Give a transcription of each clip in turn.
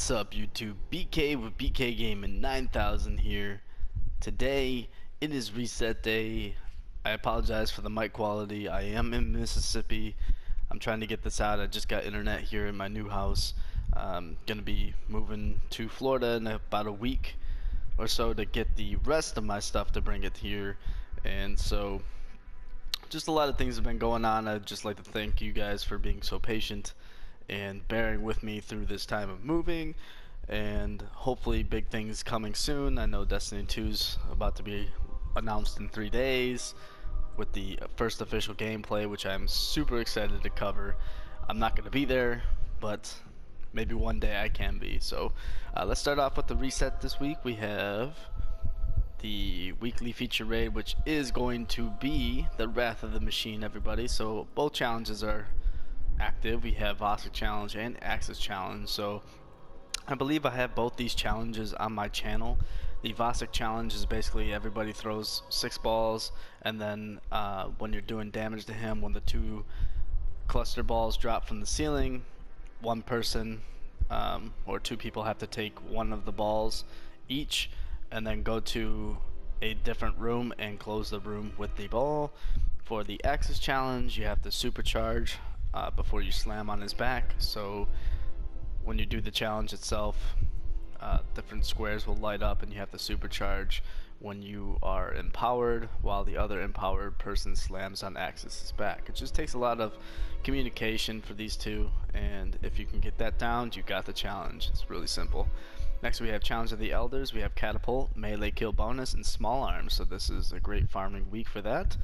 What's up YouTube? BK with BK Gaming 9000 here. Today it is reset day. I apologize for the mic quality. I am in Mississippi. I'm trying to get this out. I just got internet here in my new house. Gonna be moving to Florida in about a week or so to get the rest of my stuff to bring it here. And so just a lot of things have been going on. I'd just like to thank you guys for being so patient and bearing with me through this time of moving, and hopefully big things coming soon. I know Destiny 2's about to be announced in 3 days with the first official gameplay, which I'm super excited to cover. I'm not going to be there, but maybe one day I can be. So let's start off with the reset this week. We have the weekly feature raid, which is going to be the Wrath of the Machine, everybody. So both challenges are active. We have Vossic Challenge and Axis Challenge. So I believe I have both these challenges on my channel. The Vossic Challenge is basically everybody throws 6 balls, and then when you're doing damage to him, when the 2 cluster balls drop from the ceiling, one person or 2 people have to take one of the balls each and then go to a different room and close the room with the ball. For the Axis Challenge, you have to supercharge before you slam on his back. So when you do the challenge itself, different squares will light up and you have to supercharge when you are empowered, while the other empowered person slams on Axis's back. It just takes a lot of communication for these two, and if you can get that down, you got the challenge. It's really simple. Next we have Challenge of the Elders. We have Catapult, Melee Kill Bonus, and Small Arms, so this is a great farming week for that.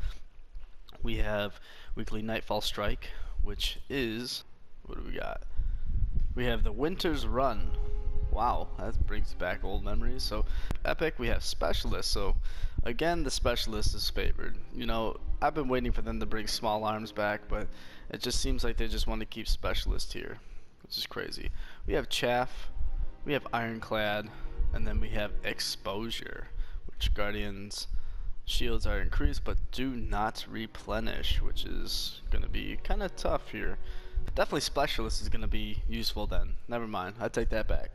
We have Weekly Nightfall Strike, which is, what do we got? We have the Winter's Run. Wow, that brings back old memories. So Epic, we have Specialist. So again, the Specialist is favored. You know, I've been waiting for them to bring Small Arms back, but it just seems like they just want to keep Specialist here, which is crazy. We have Chaff, we have Ironclad, and then we have Exposure, which Guardians shields are increased but do not replenish, which is going to be kind of tough here. Definitely Specialist is going to be useful then. Never mind, I take that back,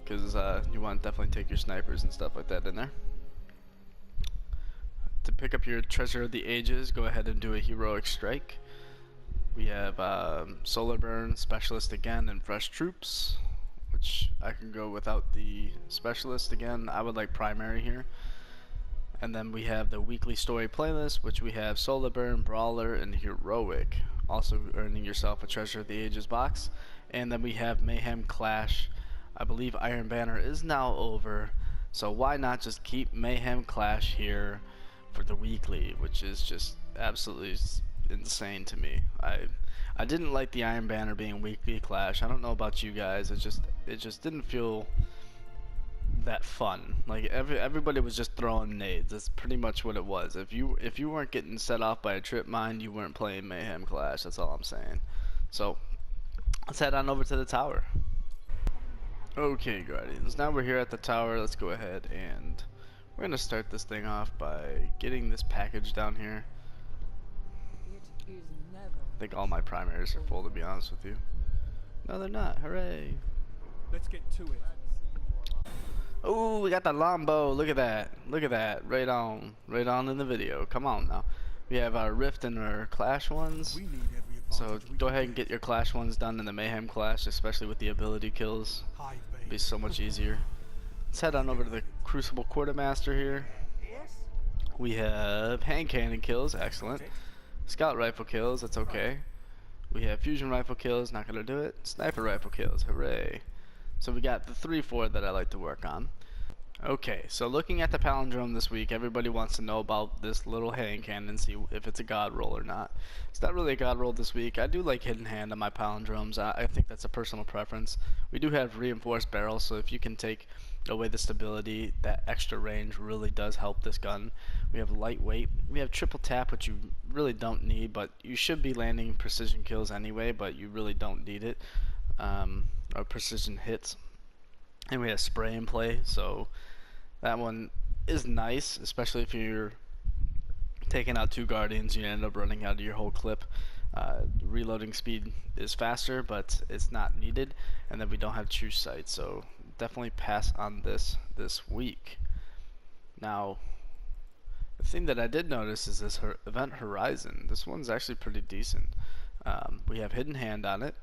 because you want to definitely take your snipers and stuff like that in there. To pick up your Treasure of the Ages, go ahead and do a Heroic Strike. We have Solar Burn, Specialist again, and Fresh Troops, which I can go without the Specialist again. I would like Primary here. And then we have the weekly story playlist, which we have Solar Burn, Brawler, and Heroic, also earning yourself a Treasure of the Ages box. And then we have Mayhem Clash. I believe Iron Banner is now over, so why not just keep Mayhem Clash here for the weekly, which is just absolutely insane to me. I didn't like the Iron Banner being weekly Clash. I don't know about you guys. It just didn't feel that fun. Like everybody was just throwing nades. That's pretty much what it was. If you weren't getting set off by a trip mine, you weren't playing Mayhem Clash. That's all I'm saying. So let's head on over to the tower. Okay, Guardians, now we're here at the tower. Let's go ahead and we're gonna start this thing off by getting this package down here. I think all my primaries are full, to be honest with you. No, they're not. Hooray! Let's get to it. Oh, we got the Lombo. Look at that. Look at that. Right on in the video. Come on now. We have our Rift and our Clash ones. So go ahead and get your Clash ones done in the Mayhem Clash, especially with the ability kills. It'll be so much easier. Let's head on over to the Crucible Quartermaster here. We have hand cannon kills, excellent. Scout rifle kills, that's okay. We have fusion rifle kills, not gonna do it. Sniper rifle kills, hooray. So we got the 3-4 that I like to work on. Okay, so looking at the palindrome this week, everybody wants to know about this little hand cannon, see if it's a god roll or not. It's not really a god roll this week. I do like hidden hand on my palindromes. I think that's a personal preference. We do have reinforced barrels, so if you can take away the stability, that extra range really does help this gun. We have lightweight. We have triple tap, which you really don't need, but you should be landing precision kills anyway, but you really don't need it. Or precision hits. And we have spray and play, so that one is nice, especially if you're taking out 2 guardians, you end up running out of your whole clip. Reloading speed is faster, but it's not needed, and then we don't have true sight, so definitely pass on this week. Now, the thing that I did notice is this event horizon. This one's actually pretty decent. We have hidden hand on it,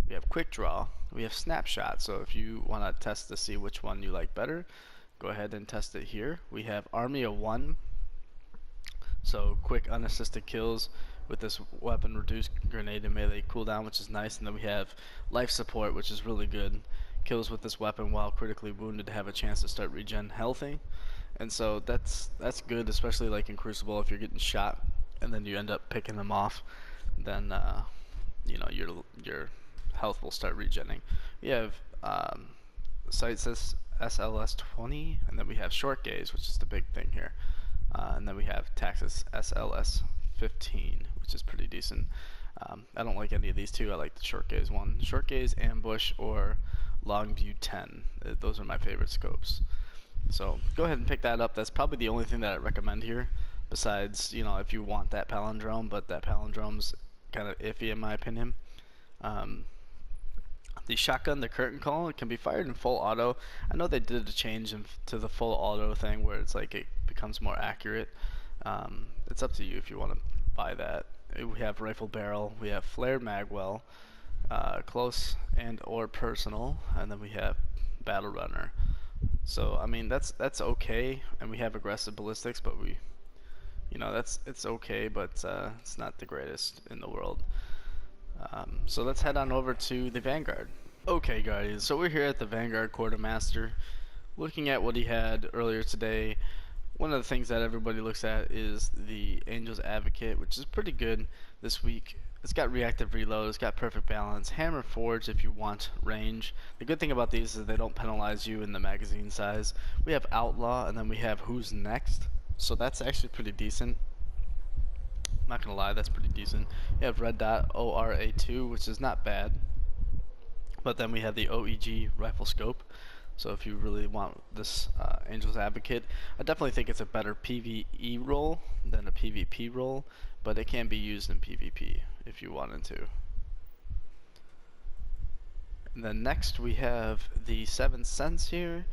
we have quick draw, we have snapshot. So if you want to test to see which one you like better, go ahead and test it here. We have army of 1, so quick unassisted kills with this weapon, reduced grenade and melee cooldown, which is nice. And then we have life support, which is really good. Kills with this weapon while critically wounded have a chance to start regen healthy. And so that's good, especially like in Crucible. If you're getting shot and then you end up picking them off, then you know your health will start regenning. We have sight SLS 20, and then we have short gaze, which is the big thing here. And then we have Taxis SLS 15, which is pretty decent. I don't like any of these two. I like the short gaze one. Short gaze, ambush, or long view 10. Those are my favorite scopes. So go ahead and pick that up. That's probably the only thing that I recommend here, besides, you know, if you want that palindrome, but that palindrome's kind of iffy in my opinion. The shotgun, the curtain call, it can be fired in full auto. I know they did a change to the full auto thing where it's like it becomes more accurate. It's up to you if you want to buy that. We have rifle barrel, we have flared magwell, close and or personal, and then we have battle runner. So I mean that's okay, and we have aggressive ballistics, but it's okay, but it's not the greatest in the world. So let's head on over to the Vanguard. Okay guys, so we're here at the Vanguard Quartermaster, looking at what he had earlier today. One of the things that everybody looks at is the Angel's Advocate, which is pretty good this week. It's got reactive reload, it's got perfect balance, hammer forge if you want range. The good thing about these is they don't penalize you in the magazine size. We have outlaw, and then we have who's next, so that's actually pretty decent. I'm not gonna lie, that's pretty decent. We have red dot ORA2, which is not bad, but then we have the OEG rifle scope. So if you really want this Angel's Advocate, I definitely think it's a better PvE role than a PvP role, but it can be used in PvP if you wanted to. And then next we have the 7th Sense here.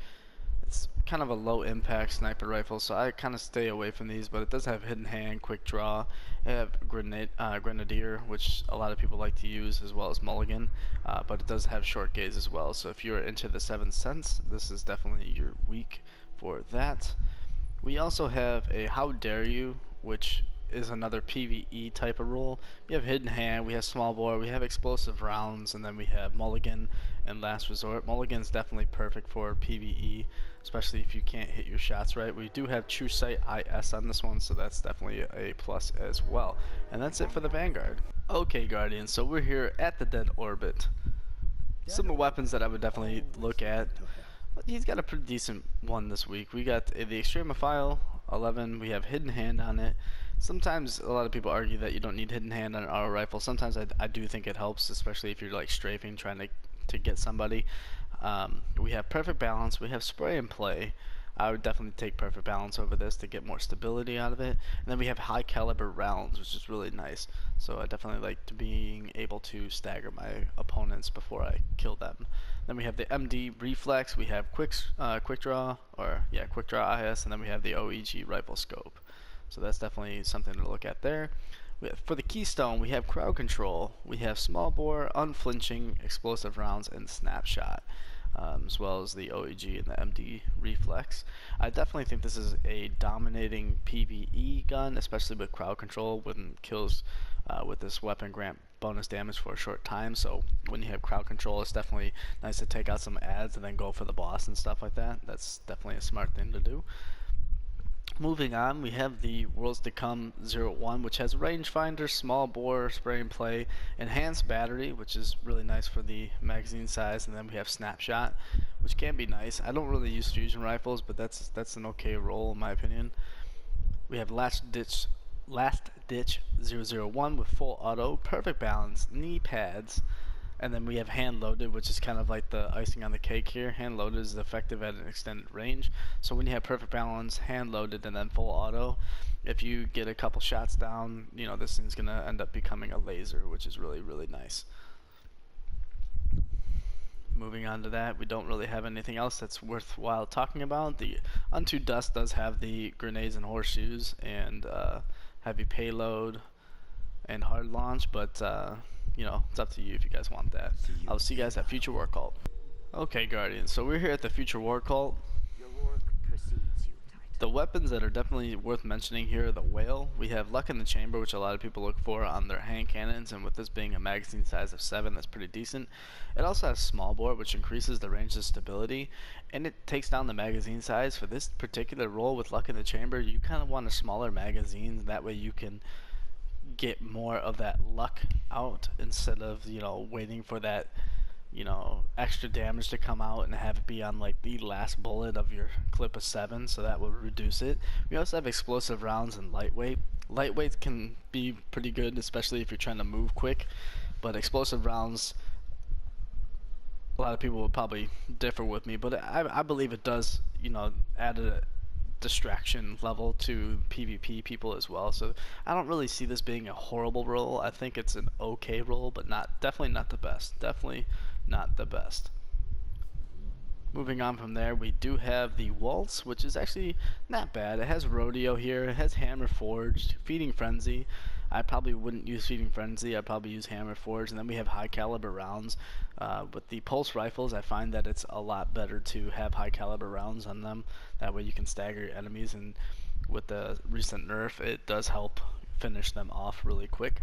It's kind of a low impact sniper rifle, so I kind of stay away from these, but it does have hidden hand, quick draw. It have grenadier, which a lot of people like to use, as well as mulligan, but it does have short gaze as well. So if you're into the 7th Sense, this is definitely your week for that. We also have a How Dare You, which is another PvE type of role. We have hidden hand, we have small bore, we have explosive rounds, and then we have mulligan and last resort. Mulligan's definitely perfect for PvE, especially if you can't hit your shots right. We do have true sight IS on this one, so that's definitely a plus as well. And that's it for the Vanguard. Okay Guardians, so we're here at the Dead Orbit. Some of the weapons that I would definitely look at. He's got a pretty decent one this week. We got the Extremophile 11, we have hidden hand on it. Sometimes a lot of people argue that you don't need hidden hand on an auto rifle. Sometimes I do think it helps, especially if you're like strafing, trying to get somebody. We have perfect balance, we have spray and play. I would definitely take perfect balance over this to get more stability out of it. And then we have high caliber rounds, which is really nice. So I definitely like being able to stagger my opponents before I kill them. Then we have the MD reflex, we have quick draw IS, and then we have the OEG rifle scope. So that's definitely something to look at there. For the Keystone, we have crowd control, we have small bore, unflinching, explosive rounds, and snapshot, as well as the OEG and the MD reflex. I definitely think this is a dominating PvE gun, especially with crowd control, when kills with this weapon grant bonus damage for a short time. So when you have crowd control, it's definitely nice to take out some ads and then go for the boss and stuff like that. That's definitely a smart thing to do. Moving on, we have the Worlds to Come 01, which has rangefinder, small bore, spray and play, enhanced battery, which is really nice for the magazine size, and then we have snapshot, which can be nice. I don't really use fusion rifles, but that's an okay role in my opinion. We have Last Ditch 001 with full auto, perfect balance, knee pads, And then we have hand loaded, which is kind of like the icing on the cake here. Hand loaded is effective at an extended range. So when you have perfect balance, hand loaded, and then full auto, if you get a couple shots down, you know, this thing's gonna end up becoming a laser, which is really, really nice. Moving on to that, we don't really have anything else that's worthwhile talking about. The Unto Dust does have the grenades and horseshoes and heavy payload and hard launch, but you know, it's up to you if you guys want that. I'll see you guys at Future War Cult. Okay, Guardians, so we're here at the Future War Cult. Your work precedes you, Titan. The weapons that are definitely worth mentioning here are the Whale. We have Luck in the Chamber, which a lot of people look for on their hand cannons, and with this being a magazine size of 7, that's pretty decent. It also has small bore, which increases the range of stability, and it takes down the magazine size. For this particular role with Luck in the Chamber, you kind of want a smaller magazine, that way you can get more of that luck out instead of, you know, waiting for that, you know, extra damage to come out and have it be on like the last bullet of your clip of 7, so that will reduce it. We also have explosive rounds and lightweight. Lightweight can be pretty good, especially if you're trying to move quick, but explosive rounds, a lot of people would probably differ with me, but I believe it does, you know, add a distraction level to PvP people as well. So I don't really see this being a horrible role. I think it's an okay role, but definitely not the best. Definitely not the best. Moving on from there, we do have the Waltz, which is actually not bad. It has Rodeo here, it has Hammer Forged, Feeding Frenzy. I probably wouldn't use Feeding Frenzy, I'd probably use Hammer Forged, and then we have high caliber rounds. With the pulse rifles, I find that it's a lot better to have high caliber rounds on them. That way you can stagger your enemies, and with the recent nerf, it does help finish them off really quick.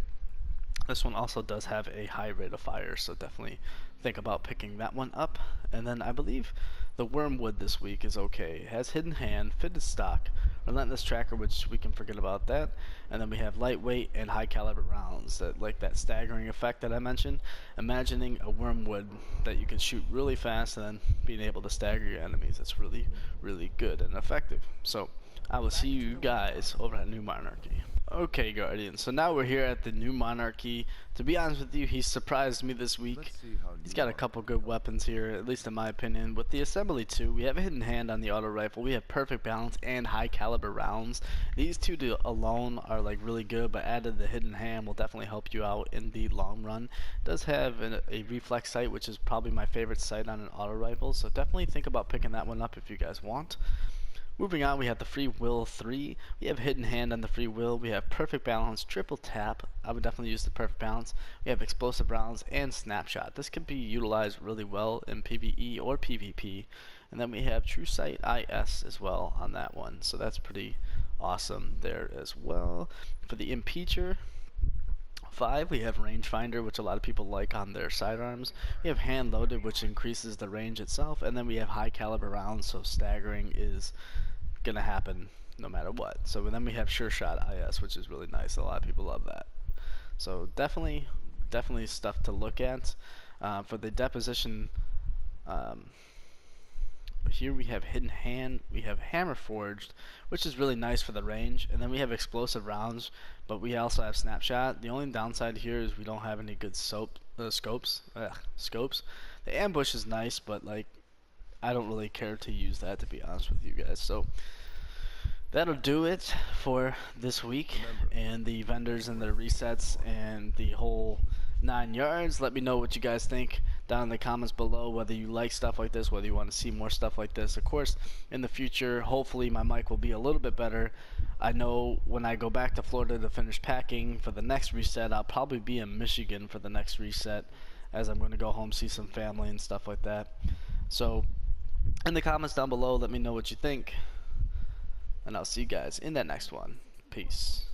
This one also does have a high rate of fire, so definitely think about picking that one up. And then I believe the Wormwood this week is okay. It has Hidden Hand, Fitted Stock, Relentless Tracker, which we can forget about that. And then we have lightweight and high caliber rounds, that like that staggering effect that I mentioned. Imagining a Wormwood that you can shoot really fast and then being able to stagger your enemies. That's really, really good and effective. So I will see you guys over at New Monarchy. Okay, Guardian, so now we're here at the New Monarchy. To be honest with you, he surprised me this week. He's got a couple good weapons here, at least in my opinion. With the Assembly 2, we have a Hidden Hand on the auto rifle, we have perfect balance and high caliber rounds. These two alone are like really good, but added the Hidden Hand will definitely help you out in the long run. It does have a reflex sight, which is probably my favorite sight on an auto rifle, so definitely think about picking that one up if you guys want. Moving on, we have the Free Will 3. We have Hidden Hand on the Free Will. We have Perfect Balance, Triple Tap. I would definitely use the Perfect Balance. We have Explosive Rounds and Snapshot. This can be utilized really well in PvE or PvP. And then we have True Sight IS as well on that one. So that's pretty awesome there as well. For the Impeacher 5, we have Rangefinder, which a lot of people like on their sidearms. We have Hand Loaded, which increases the range itself. And then we have High Caliber Rounds, so staggering is gonna happen no matter what. So then we have Sure Shot IS, which is really nice. A lot of people love that. So definitely stuff to look at. For the deposition, here we have Hidden Hand, we have Hammer Forged, which is really nice for the range, and then we have Explosive Rounds, but we also have Snapshot. The only downside here is we don't have any good scopes. The ambush is nice, but like I don't really care to use that, to be honest with you guys. So that'll do it for this week, and the vendors and their resets and the whole 9 yards. Let me know what you guys think down in the comments below, whether you like stuff like this, whether you want to see more stuff like this. Of course, in the future, hopefully my mic will be a little bit better. I know when I go back to Florida to finish packing for the next reset, I'll probably be in Michigan for the next reset, as I'm going to go home, see some family and stuff like that. So in the comments down below, let me know what you think, and I'll see you guys in that next one. Peace.